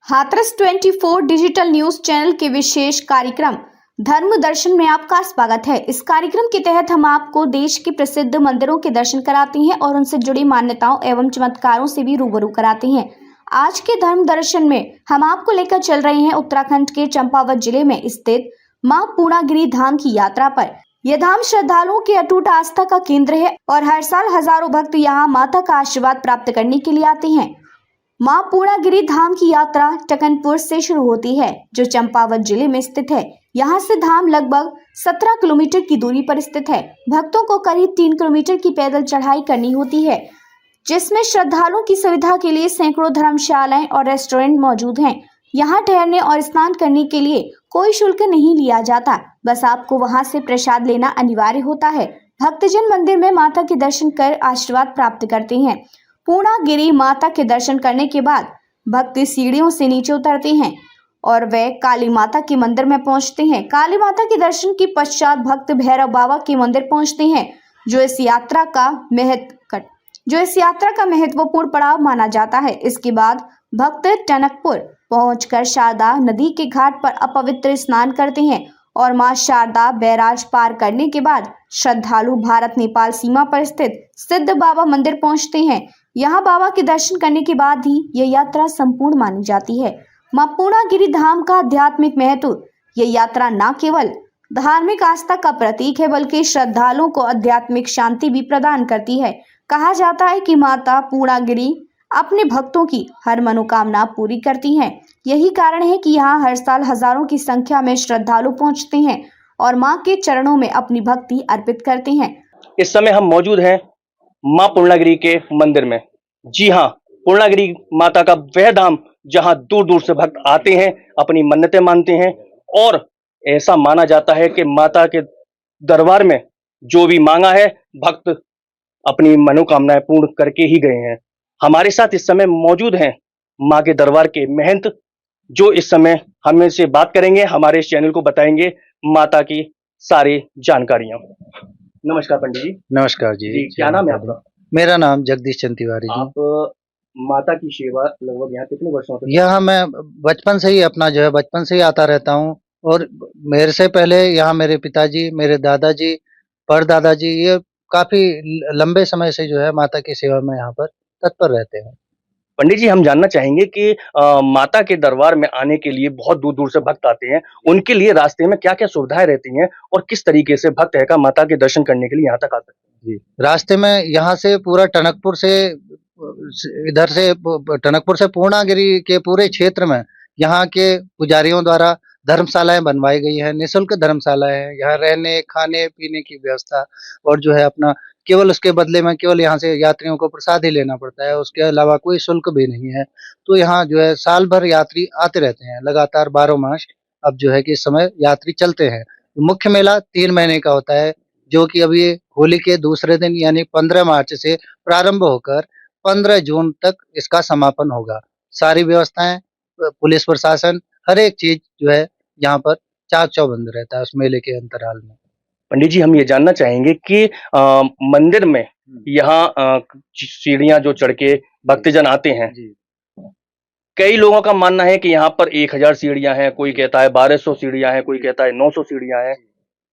Hathras 24 digital news channel के विशेष कार्यक्रम धर्म दर्शन में आपका स्वागत है। इस कार्यक्रम के तहत हम आपको देश के प्रसिद्ध मंदिरों के दर्शन कराते हैं और उनसे जुड़ी मान्यताओं एवं चमत्कारों से भी रूबरू कराते हैं। आज के धर्म दर्शन में हम आपको लेकर चल रहे हैं उत्तराखंड के चंपावत जिले में स्थित मां पूर्णागिरि धाम की यात्रा पर। यह धाम श्रद्धालुओं की अटूट आस्था का केंद्र है और हर साल हजारों भक्त यहाँ माता का आशीर्वाद प्राप्त करने के लिए आते हैं। मां पूर्णागिरि धाम की यात्रा टकनपुर से शुरू होती है, जो चंपावत जिले में स्थित है। यहाँ से धाम लगभग 17 किलोमीटर की दूरी पर स्थित है। भक्तों को करीब 3 किलोमीटर की पैदल चढ़ाई करनी होती है, जिसमें श्रद्धालुओं की सुविधा के लिए सैकड़ों धर्मशालाएं और रेस्टोरेंट मौजूद हैं। यहाँ ठहरने और स्नान करने के लिए कोई शुल्क नहीं लिया जाता, बस आपको वहाँ से प्रसाद लेना अनिवार्य होता है। भक्तजन मंदिर में माता के दर्शन कर आशीर्वाद प्राप्त करते हैं। पूर्णागिरि माता के दर्शन करने के बाद भक्त सीढ़ियों से नीचे उतरते हैं और वे काली माता के मंदिर में पहुंचते हैं। काली माता के दर्शन के पश्चात भक्त भैरव बाबा के मंदिर पहुंचते हैं, जो इस यात्रा का महत्वपूर्ण पड़ाव माना जाता है। इसके बाद भक्त टनकपुर पहुंचकर शारदा नदी के घाट पर अपवित्र स्नान करते हैं और मां शारदा बैराज पार करने के बाद श्रद्धालु भारत नेपाल सीमा पर स्थित सिद्ध बाबा मंदिर पहुंचते हैं। यहाँ बाबा के दर्शन करने के बाद ही यह यात्रा संपूर्ण मानी जाती है। मां पूर्णागिरि धाम का आध्यात्मिक महत्व। यह यात्रा न केवल धार्मिक आस्था का प्रतीक है, बल्कि श्रद्धालुओं को आध्यात्मिक शांति भी प्रदान करती है। कहा जाता है कि माता पूर्णागिरि अपने भक्तों की हर मनोकामना पूरी करती हैं। यही कारण है कि यहाँ हर साल हजारों की संख्या में श्रद्धालु पहुँचते हैं और मां के चरणों में अपनी भक्ति अर्पित करते हैं। इस समय हम मौजूद हैं मां पूर्णागिरि के मंदिर में। जी हाँ, पूर्णागिरि माता का वह धाम जहां दूर दूर से भक्त आते हैं, अपनी मन्नतें मानते हैं और ऐसा माना जाता है कि माता के दरबार में जो भी मांगा है भक्त अपनी मनोकामनाएं पूर्ण करके ही गए हैं। हमारे साथ इस समय मौजूद हैं मां के दरबार के महंत, जो इस समय हमें से बात करेंगे, हमारे इस चैनल को बताएंगे माता की सारी जानकारियां। नमस्कार पंडित जी। नमस्कार जी। क्या नाम है आपका? मेरा नाम जगदीश चंद तिवारी जी। आप माता की सेवा लगभग यहाँ कितने वर्षों से? यहाँ मैं बचपन से ही बचपन से ही आता रहता हूँ और मेरे से पहले यहाँ मेरे पिताजी, मेरे दादाजी, परदादाजी ये काफी लंबे समय से जो है माता की सेवा में यहाँ पर तत्पर रहते हैं। पंडित जी, हम जानना चाहेंगे कि माता के दरबार में आने के लिए बहुत दूर दूर से भक्त आते हैं, उनके लिए रास्ते में क्या क्या सुविधाएं रहती हैं और किस तरीके से भक्त है का माता के दर्शन करने के लिए यहाँ तक आ सकते हैं? जी, रास्ते में यहाँ से पूरा टनकपुर से पूर्णागिरि के पूरे क्षेत्र में यहाँ के पुजारियों द्वारा धर्मशालाएं बनवाई गई है। निःशुल्क धर्मशालाएं हैं। यहाँ रहने खाने पीने की व्यवस्था और जो है अपना केवल उसके बदले में केवल यहाँ से यात्रियों को प्रसाद ही लेना पड़ता है, उसके अलावा कोई शुल्क भी नहीं है। तो यहाँ जो है साल भर यात्री आते रहते हैं, लगातार 12 मास अब जो है कि इस समय यात्री चलते हैं। मुख्य मेला 3 महीने का होता है, जो कि अभी होली के दूसरे दिन यानी 15 मार्च से प्रारंभ होकर 15 जून तक इसका समापन होगा। सारी व्यवस्थाएं, पुलिस प्रशासन, हर एक चीज जो है यहाँ पर चाक चौबंद रहता है उस मेले के अंतराल में। पंडित जी, हम ये जानना चाहेंगे कि मंदिर में यहाँ सीढ़ियां जो चढ़ के भक्तजन आते हैं, कई लोगों का मानना है कि यहाँ पर 1000 सीढ़ियां हैं, कोई कहता है 1200 सीढ़ियां हैं, कोई कहता है 900 सीढ़ियां हैं।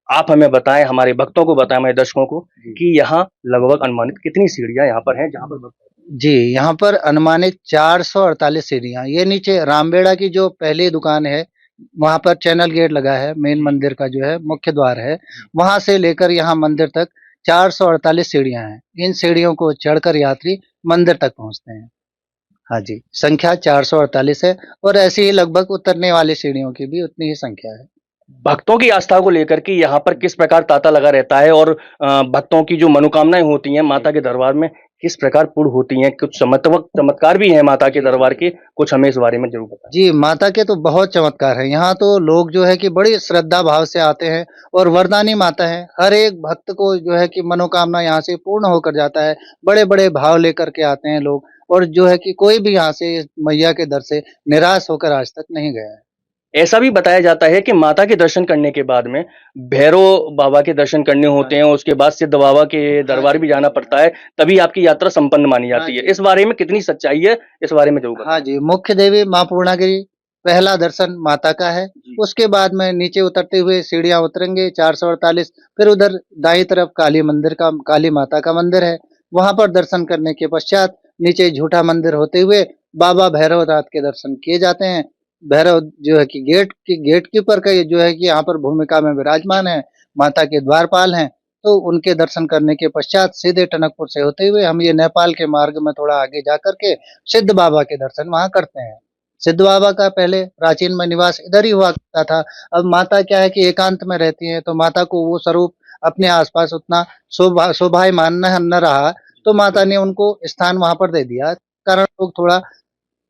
आप हमें बताएं, हमारे भक्तों को बताएं, हमारे दर्शकों को कि यहाँ लगभग अनुमानित कितनी सीढ़ियां यहाँ पर हैं जहाँ पर भक्त? जी, यहाँ पर अनुमानित 448 सीढ़ियां। ये नीचे रामबेड़ा की जो पहली दुकान है वहां पर चैनल गेट लगा है, मेन मंदिर का जो है मुख्य द्वार है, वहां से लेकर यहाँ मंदिर तक 448 सीढ़ियां हैं। इन सीढ़ियों को चढ़कर यात्री मंदिर तक पहुंचते हैं। हाँ जी, संख्या 448 है और ऐसी ही लगभग उतरने वाली सीढ़ियों की भी उतनी ही संख्या है। भक्तों की आस्था को लेकर के यहाँ पर किस प्रकार तांता लगा रहता है और भक्तों की जो मनोकामनाएं होती हैं माता के दरबार में किस प्रकार पूर्ण होती हैं? कुछ चमत्कार भी हैं माता के दरबार के, कुछ हमें इस बारे में जरूर बताएं। जी, माता के तो बहुत चमत्कार है। यहाँ तो लोग जो है कि बड़ी श्रद्धा भाव से आते हैं और वरदानी माता है। हर एक भक्त को जो है कि मनोकामना यहाँ से पूर्ण होकर जाता है। बड़े बड़े भाव लेकर के आते हैं लोग और जो है कि कोई भी यहाँ से मैया के दर से निराश होकर आज तक नहीं गया है। ऐसा भी बताया जाता है कि माता के दर्शन करने के बाद में भैरव बाबा के दर्शन करने होते हैं, उसके बाद सिद्ध बाबा के दरबार भी जाना पड़ता है, तभी आपकी यात्रा संपन्न मानी जाती है। इस बारे में कितनी सच्चाई है, इस बारे में जरूर हाँ जी, मुख्य देवी माँ पूर्णागिरि, पहला दर्शन माता का है। जी। उसके बाद में नीचे उतरते हुए सीढ़ियाँ उतरेंगे 448, फिर उधर दाईं तरफ काली माता का मंदिर है। वहाँ पर दर्शन करने के पश्चात नीचे झूठा मंदिर होते हुए बाबा भैरवनाथ के दर्शन किए जाते हैं। भैरव जो है कि गेट कीपर का ये जो है कि यहाँ पर भूमिका में विराजमान है, माता के द्वारपाल हैं। तो उनके दर्शन करने के पश्चात सीधे टनकपुर से होते हुए हम ये नेपाल के मार्ग में थोड़ा आगे जा करके सिद्ध बाबा के दर्शन वहाँ करते हैं। सिद्ध बाबा का पहले प्राचीन में निवास इधर ही हुआ करता था। अब माता क्या है कि एकांत में रहती हैं, तो माता को वो स्वरूप अपने आसपास उतना शोभायमान न रहा, तो माता ने उनको स्थान वहाँ पर दे दिया। कारण लोग थोड़ा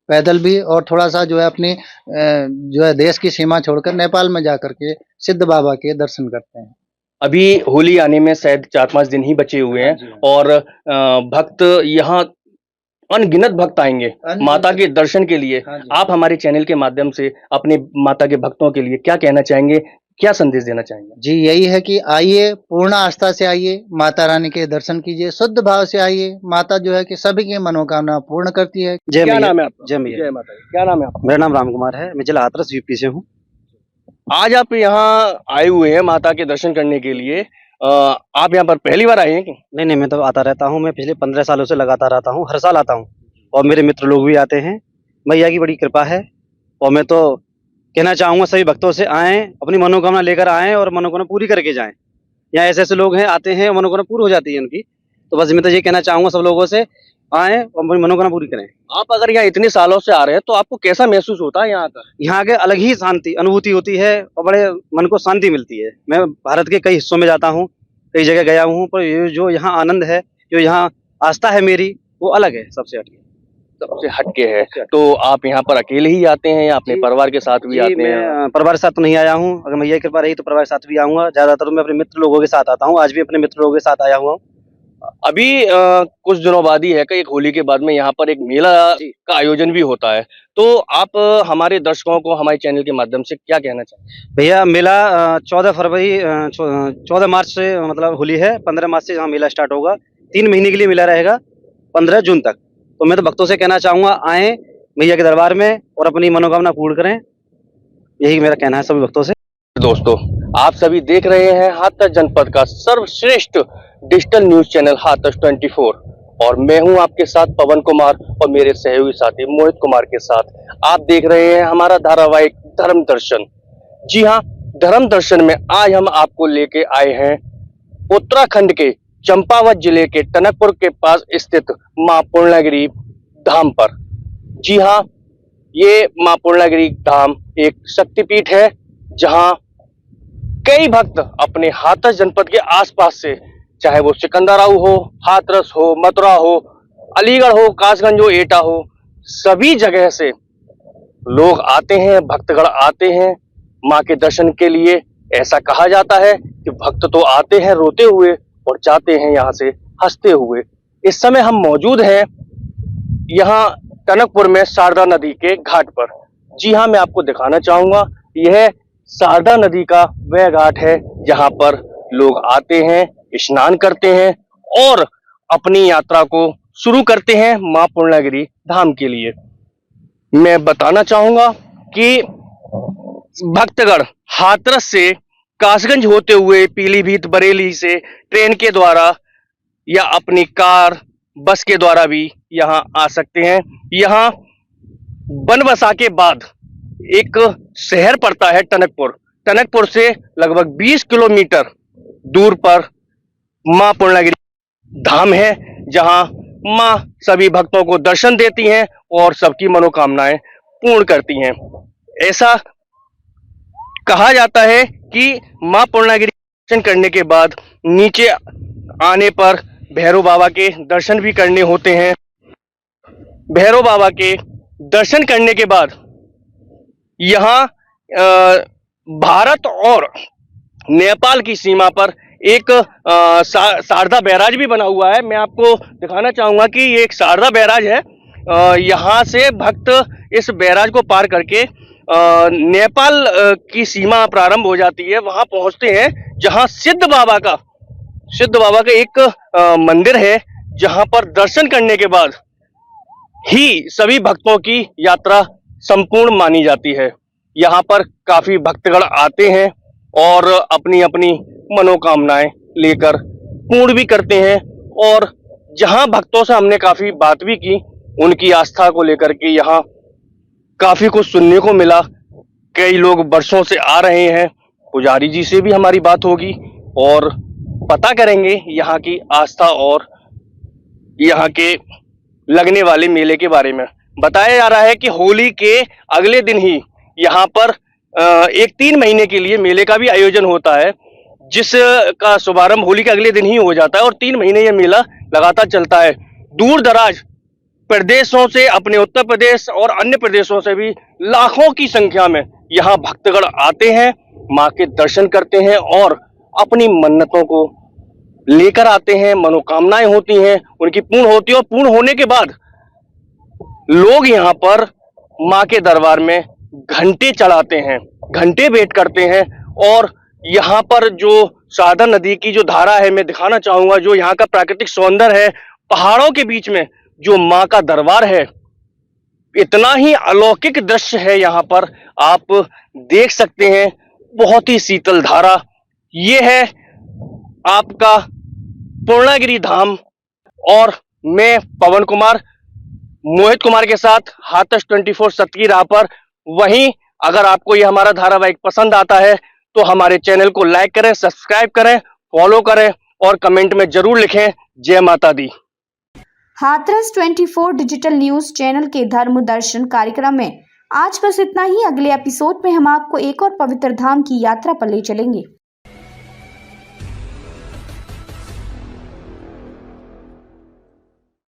पैदल भी और थोड़ा-सा जो है अपनी जो है देश की सीमा छोड़कर नेपाल में जाकर के सिद्ध बाबा के दर्शन करते हैं। अभी होली आने में शायद 4-5 दिन ही बचे हुए हैं हाँ जी। और भक्त यहाँ अनगिनत भक्त आएंगे अनगिनत। माता के दर्शन के लिए। हाँ जी। आप हमारे चैनल के माध्यम से अपने माता के भक्तों के लिए क्या कहना चाहेंगे, क्या संदेश देना चाहेंगे? जी, यही है कि आइए, पूर्ण आस्था से आइए, माता रानी के दर्शन कीजिए, शुद्ध भाव से आइए। माता जो है कि सभी की मनोकामना पूर्ण करती है। जय क्या मैया। नाम है आपका? जय मैया। जय माता दी। क्या नाम है आपका? मेरा नाम राम कुमार है, मैं जिला हाथरस यूपी से हूँ। आज आप यहाँ आए हुए हैं माता के दर्शन करने के लिए। आप यहाँ पर पहली बार आए हैं कि? नहीं, मैं तो आता रहता हूँ, मैं पिछले 15 सालों से लगातार आता हूँ, हर साल आता हूँ और मेरे मित्र लोग भी आते हैं। मैया की बड़ी कृपा है और मैं तो कहना चाहूँगा सभी भक्तों से आएँ, अपनी मनोकामना लेकर आएँ और मनोकामना पूरी करके जाएँ। यहाँ ऐसे-ऐसे लोग हैं, आते हैं, मनोकामना पूरी हो जाती है उनकी। तो बस मैं तो ये कहना चाहूँगा सब लोगों से आएँ और अपनी मनोकामना पूरी करें। आप अगर यहाँ इतने सालों से आ रहे हैं तो आपको कैसा महसूस होता है यहाँ आकर? यहाँ के अलग ही अनुभूति होती है और बड़े मन को शांति मिलती है। मैं भारत के कई हिस्सों में जाता हूँ, कई जगह गया हूँ, पर ये जो यहाँ आनंद है, जो यहाँ आस्था है मेरी, वो अलग है, सबसे हटके। सबसे हटके है। तो आप यहाँ पर अकेले ही आते हैं या अपने जी। परिवार के साथ भी आते हैं? मैं परिवार के साथ तो नहीं आया हूँ, अगर मैया की कृपा रही तो परिवार के साथ भी आऊँगा। ज़्यादातर मैं अपने मित्र लोगों के साथ आता हूँ, आज भी अपने मित्र लोगों के साथ आया हुआ हूँ। अभी कुछ दिनों बाद ही है कि एक होली के बाद में यहाँ पर एक मेला जी। का आयोजन भी होता है। तो आप हमारे दर्शकों को हमारे चैनल के माध्यम से क्या कहना चाहेंगे? भैया मेला 14 मार्च से मतलब होली है, 15 मार्च से यहाँ मेला स्टार्ट होगा। 3 महीने के लिए मेला रहेगा, 15 जून तक। तो मैं तो भक्तों से कहना चाहूँगा आएँ मैया के दरबार में और अपनी मनोकामना पूर्ण करें। यही मेरा कहना है सभी भक्तों से। दोस्तों, आप सभी देख रहे हैं हाथरस जनपद का सर्वश्रेष्ठ डिजिटल न्यूज चैनल हाथरस 24 और मैं हूं आपके साथ पवन कुमार और मेरे सहयोगी साथी मोहित कुमार के साथ। आप देख रहे हैं हमारा धारावाहिक धर्म दर्शन। जी हां, धर्म दर्शन में आज हम आपको लेके आए हैं उत्तराखंड के चंपावत जिले के टनकपुर के पास स्थित मां पूर्णागिरि धाम पर। जी हां, ये मां पूर्णागिरि धाम एक शक्तिपीठ है जहां कई भक्त अपने हाथरस जनपद के आसपास से, चाहे वो सिकंदराऊ हो, हाथरस हो, मथुरा हो, अलीगढ़ हो, कासगंज हो, एटा हो, सभी जगह से लोग आते हैं, भक्तगण आते हैं मां के दर्शन के लिए। ऐसा कहा जाता है कि भक्त तो आते हैं रोते हुए और जाते हैं यहाँ से हंसते हुए। इस समय हम मौजूद हैं यहाँ टनकपुर में शारदा नदी के घाट पर। जी हाँ, मैं आपको दिखाना चाहूंगा, यह शारदा नदी का वह घाट है जहां पर लोग आते हैं, स्नान करते हैं और अपनी यात्रा को शुरू करते हैं मां पूर्णागिरि धाम के लिए। मैं बताना चाहूंगा कि भक्तगण हाथरस से कासगंज होते हुए पीलीभीत बरेली से ट्रेन के द्वारा या अपनी कार बस के द्वारा भी यहाँ आ सकते हैं। यहाँ बनबसा के बाद एक शहर पड़ता है टनकपुर। टनकपुर से लगभग 20 किलोमीटर दूर पर मां पूर्णागिरि धाम है जहां मां सभी भक्तों को दर्शन देती हैं और सबकी मनोकामनाएं पूर्ण करती हैं। ऐसा कहा जाता है कि मां पूर्णागिरि दर्शन करने के बाद नीचे आने पर भैरव बाबा के दर्शन भी करने होते हैं। भैरव बाबा के दर्शन करने के बाद यहाँ भारत और नेपाल की सीमा पर एक शारदा बैराज भी बना हुआ है। मैं आपको दिखाना चाहूंगा कि ये एक शारदा बैराज है। यहाँ से भक्त इस बैराज को पार करके नेपाल की सीमा प्रारंभ हो जाती है, वहां पहुंचते हैं जहां सिद्ध बाबा का एक मंदिर है, जहां पर दर्शन करने के बाद ही सभी भक्तों की यात्रा संपूर्ण मानी जाती है। यहाँ पर काफी भक्तगण आते हैं और अपनी अपनी मनोकामनाएं लेकर पूर्ण भी करते हैं। और जहां भक्तों से हमने काफी बात भी की, उनकी आस्था को लेकर के यहाँ काफी कुछ सुनने को मिला। कई लोग वर्षों से आ रहे हैं। पुजारी जी से भी हमारी बात होगी और पता करेंगे यहाँ की आस्था और यहाँ के लगने वाले मेले के बारे में। बताया जा रहा है कि होली के अगले दिन ही यहाँ पर एक 3 महीने के लिए मेले का भी आयोजन होता है, जिसका शुभारंभ होली के अगले दिन ही हो जाता है और 3 महीने यह मेला लगातार चलता है। दूर दराज प्रदेशों से, अपने उत्तर प्रदेश और अन्य प्रदेशों से भी लाखों की संख्या में यहाँ भक्तगण आते हैं, माँ के दर्शन करते हैं और अपनी मन्नतों को लेकर आते हैं। मनोकामनाएं होती हैं, उनकी पूर्ण होती है और पूर्ण होने के बाद लोग यहाँ पर माँ के दरबार में घंटे चढ़ाते हैं, घंटे वेट करते हैं। और यहाँ पर जो शारदा नदी की जो धारा है, मैं दिखाना चाहूंगा, जो यहाँ का प्राकृतिक सौंदर्य है, पहाड़ों के बीच में जो माँ का दरबार है, इतना ही अलौकिक दृश्य है यहाँ पर, आप देख सकते हैं। बहुत ही शीतल धारा, ये है आपका पूर्णागिरि धाम। और मैं पवन कुमार, मोहित कुमार के साथ हाथरस 24 सत्य की राह पर। वहीं अगर आपको ये हमारा धारावाहिक पसंद आता है तो हमारे चैनल को लाइक करें, सब्सक्राइब करें, फॉलो करें और कमेंट में जरूर लिखें जय माता दी। हाथरस 24 डिजिटल न्यूज चैनल के धर्म दर्शन कार्यक्रम में आज बस इतना ही। अगले एपिसोड में हम आपको एक और पवित्र धाम की यात्रा पर ले चलेंगे।